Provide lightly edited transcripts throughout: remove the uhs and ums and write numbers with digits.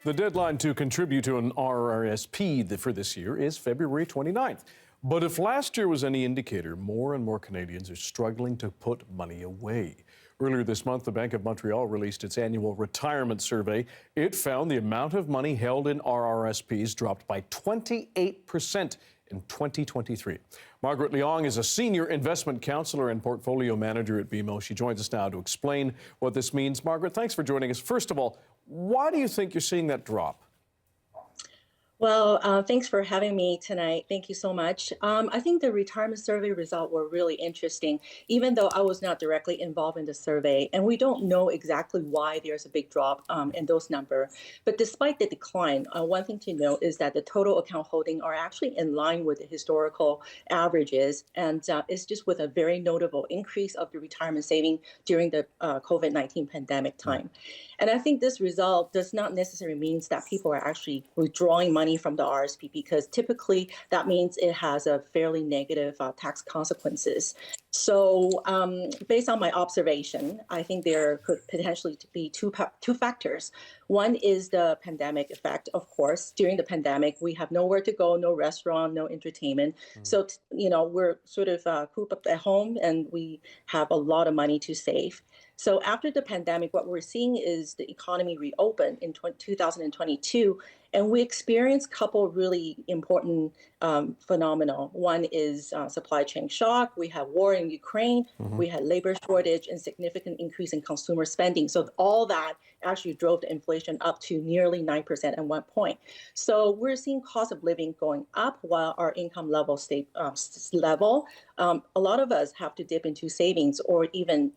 The deadline to contribute to an RRSP for this year is February 29th. But if last year was any indicator, more and more Canadians are struggling to put money away. Earlier this month, the Bank of Montreal released its annual retirement survey. It found the amount of money held in RRSPs dropped by 28% in 2023. Margaret Leong is a senior investment counselor and portfolio manager at BMO. She joins us now to explain what this means. Margaret, thanks for joining us. First of all, why do you think you're seeing that drop? Well, thanks for having me tonight. Thank you so much. I think the retirement survey result were really interesting, even though I was not directly involved in the survey. And we don't know exactly why there's a big drop in those numbers. But despite the decline, one thing to note is that the total account holding are actually in line with the historical averages. And it's just with a very notable increase of the retirement saving during the COVID-19 pandemic time. And I think this result does not necessarily mean that people are actually withdrawing money from the RSP, because typically that means it has a fairly negative tax consequences. So based on my observation, I think there could potentially be two factors. One is the pandemic effect, of course. During the pandemic, we have nowhere to go, no restaurant, no entertainment. So, we're sort of cooped up at home and we have a lot of money to save. So after the pandemic, what we're seeing is the economy reopened in 2022, and we experienced a couple of really important phenomena. One is supply chain shock. We have war in Ukraine. We had labor shortage and significant increase in consumer spending. So all that actually drove the inflation up to nearly 9% at one point. So we're seeing cost of living going up while our income level stay level. A lot of us have to dip into savings or even,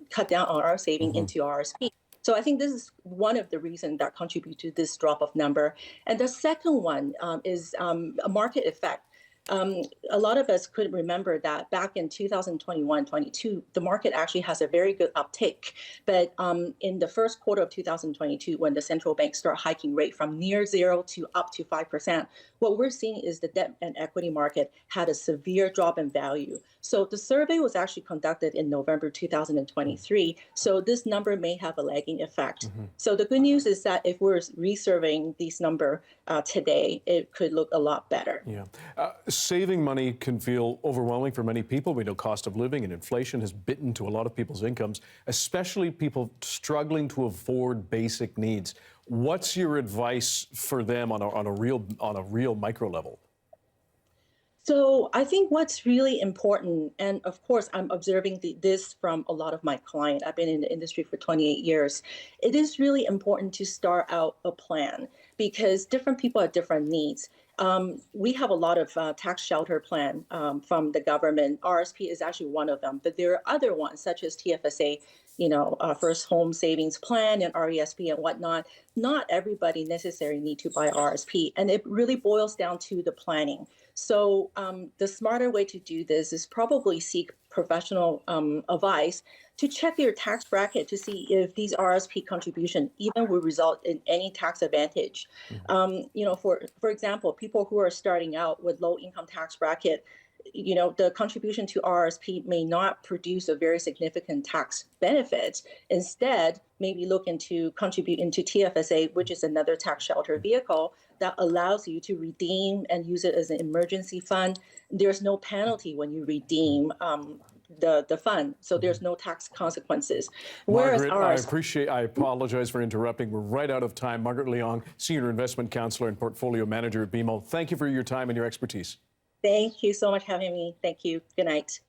cut down on our saving into RSP. So I think this is one of the reasons that contribute to this drop of number. And the second one is a market effect. A lot of us could remember that back in 2021-22, the market actually has a very good uptake. But in the first quarter of 2022, when the central bank started hiking rate from near zero to up to 5%, what we're seeing is the debt and equity market had a severe drop in value. So the survey was actually conducted in November 2023. So this number may have a lagging effect. So the good news is that if we're resurveying these numbers today, it could look a lot better. Yeah. Saving money can feel overwhelming for many people. We know cost of living and inflation has bitten to a lot of people's incomes, especially people struggling to afford basic needs. What's your advice for them on a real micro level? So I think what's really important, and of course, I'm observing this from a lot of my clients. I've been in the industry for 28 years. It is really important to start out a plan because different people have different needs. We have a lot of tax shelter plan from the government. RSP is actually one of them, but there are other ones such as TFSA, first home savings plan and RESP and whatnot. Not everybody necessarily need to buy RSP, and it really boils down to the planning. So the smarter way to do this is probably seek professional advice to check your tax bracket to see if these RSP contribution even will result in any tax advantage. For example, people who are starting out with low income tax bracket, the contribution to RSP may not produce a very significant tax benefit. Instead, maybe look into contribute into TFSA, which is another tax shelter vehicle that allows you to redeem and use it as an emergency fund. There's no penalty when you redeem the fund, so there's no tax consequences. Margaret, I apologize for interrupting. We're right out of time. Margaret Leong, Senior Investment Counselor and Portfolio Manager at BMO. Thank you for your time and your expertise. Thank you so much for having me. Thank you. Good night.